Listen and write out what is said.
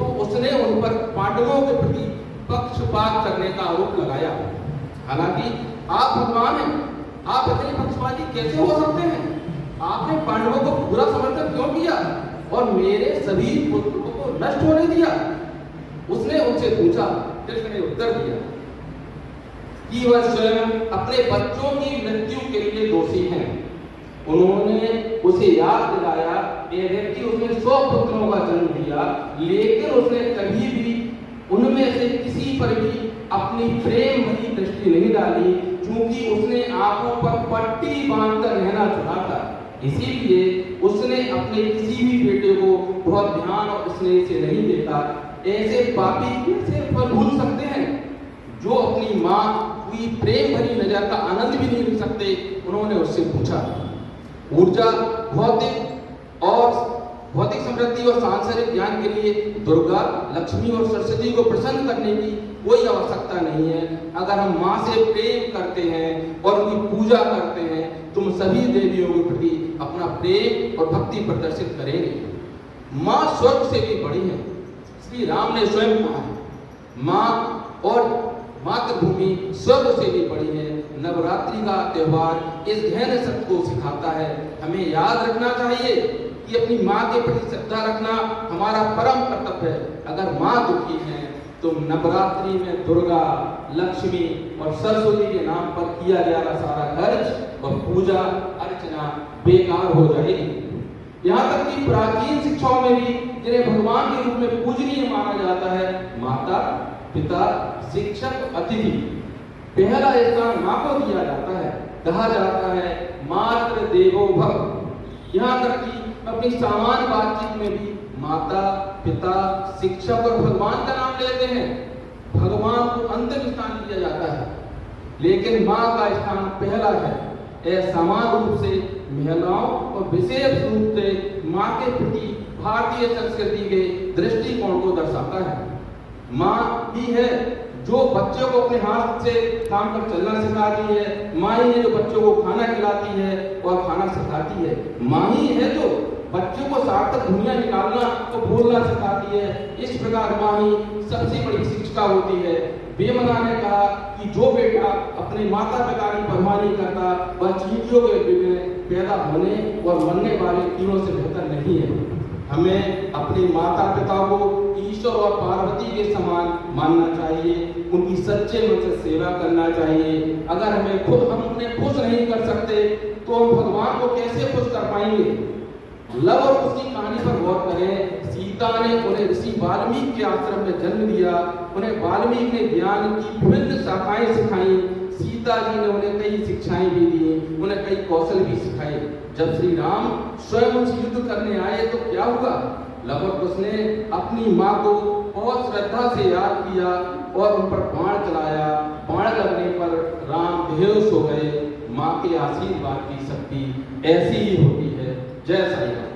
तो उसने उन पर पांडवों के प्रति पक्षपात करने का आरोप लगाया। हालांकि आप भगवान हैं, आप इतने पक्षपाती कैसे हो सकते हैं? आपने पांडवों को पूरा समर्थन क्यों किया और मेरे सभी पुत्रों को नष्ट होने दिया? उसने उनसे पूछा। कृष्ण ने उत्तर दिया कि वह स्वयं अपने बच्चों की मृत्यु के लिए दोषी हैं। उन्होंने उसे याद दिलाया, ये व्यक्ति उसने 100 पुत्रों का जन्म दिया, लेकिन उसने कभी भी उनमें से किसी पर भी अपनी प्रेम भरी दृष्टि नहीं डाली, क्योंकि उसने आंखों पर पट्टी बांधकर रहना चुना था। इसीलिए उसने अपने किसी भी बेटे को बहुत ध्यान और स्नेह से नहीं देखा। ऐसे पापी कैसे फल भूल सकते हैं जो अपनी माँ की प्रेम भरी नजर का आनंद भी नहीं ले सकते? उन्होंने उससे पूछा। ऊर्जा, भौतिक समृद्धि और सांसारिक ज्ञान के लिए दुर्गा, लक्ष्मी और सरस्वती को प्रसन्न करने की कोई आवश्यकता नहीं है। अगर हम माँ से प्रेम करते हैं और उनकी पूजा करते हैं, तुम सभी देवियों के प्रति अपना प्रेम और भक्ति प्रदर्शित करेंगे। माँ स्वर्ग से भी बड़ी है। श्री राम ने स्वयं कहा है, माँ और मातृभूमि स्वर्ग से भी बड़ी है। नवरात्रि का त्योहार इस गहन सत्य को सिखाता है। हमें याद रखना चाहिए कि अपनी माँ के प्रति श्रद्धा रखना हमारा परम कर्तव्य है। अगर माँ दुखी है तो नवरात्रि में दुर्गा, लक्ष्मी और सरस्वती के नाम पर किया गया सारा खर्च और पूजा अर्चना बेकार हो जाएगी। यहाँ तक कि प्राचीन शिक्षाओं में भी जिन्हें भगवान के रूप में पूजनीय माना जाता है, माता, पिता, शिक्षक, अतिथि, पहला स्थान माँ को दिया जाता है। कहा जाता है मातृ देवो भव। यहाँ तक कि अपनी सामान्य बातचीत में भी माता, पिता, शिक्षक और भगवान का नाम लेते हैं। भगवान को अंतिम स्थान दिया जाता है, लेकिन माँ का स्थान पहला है। यह समान रूप से महिलाओं और विशेष रूप से माँ के प्रति भारतीय संस्कृति के दृष्टिकोण को दर्शाता है। माँ ही है जो बच्चों को अपने हाथ से काम पर चलना सिखाती है। माँ ही है जो बच्चों को खाना खिलाती है और खाना सिखाती है। माँ ही है जो बच्चों को सार्थक दुनिया निकालना और बोलना सिखाती है। इस प्रकार माँ ही सबसे बड़ी शिक्षिका होती है। वेमना ने कहा कि जो बेटा अपने माता पिता की परवाह नहीं करता, वह चींटियों के पैदा होने और मरने वाले तीनों से बेहतर नहीं है। हमें अपने माता पिता को ईश्वर और पार्वती के समान मानना चाहिए, उनकी सच्चे मन से सेवा करना चाहिए। अगर हम उन्हें खुश नहीं कर सकते तो हम भगवान को कैसे खुश कर पाएंगे? लव और उसकी कहानी पर गौर करें। सीता ने उन्हें ऋषि वाल्मीकि के आश्रम में जन्म दिया। उन्हें वाल्मीकि ने ज्ञान की विभिन्न शाखाएं सिखाई। सीता जी ने उन्हें कई शिक्षाएं भी दी, उन्हें कई कौशल भी सिखाए। जब श्री राम स्वयं उनसे युद्ध करने आए तो क्या हुआ? लव और कुश ने अपनी माँ को बहुत श्रद्धा से याद किया और उन पर बाण चलाया। बाण लगने पर राम बेहोश हो गए। माँ के आशीर्वाद की शक्ति ऐसी ही होती है। जय साईं।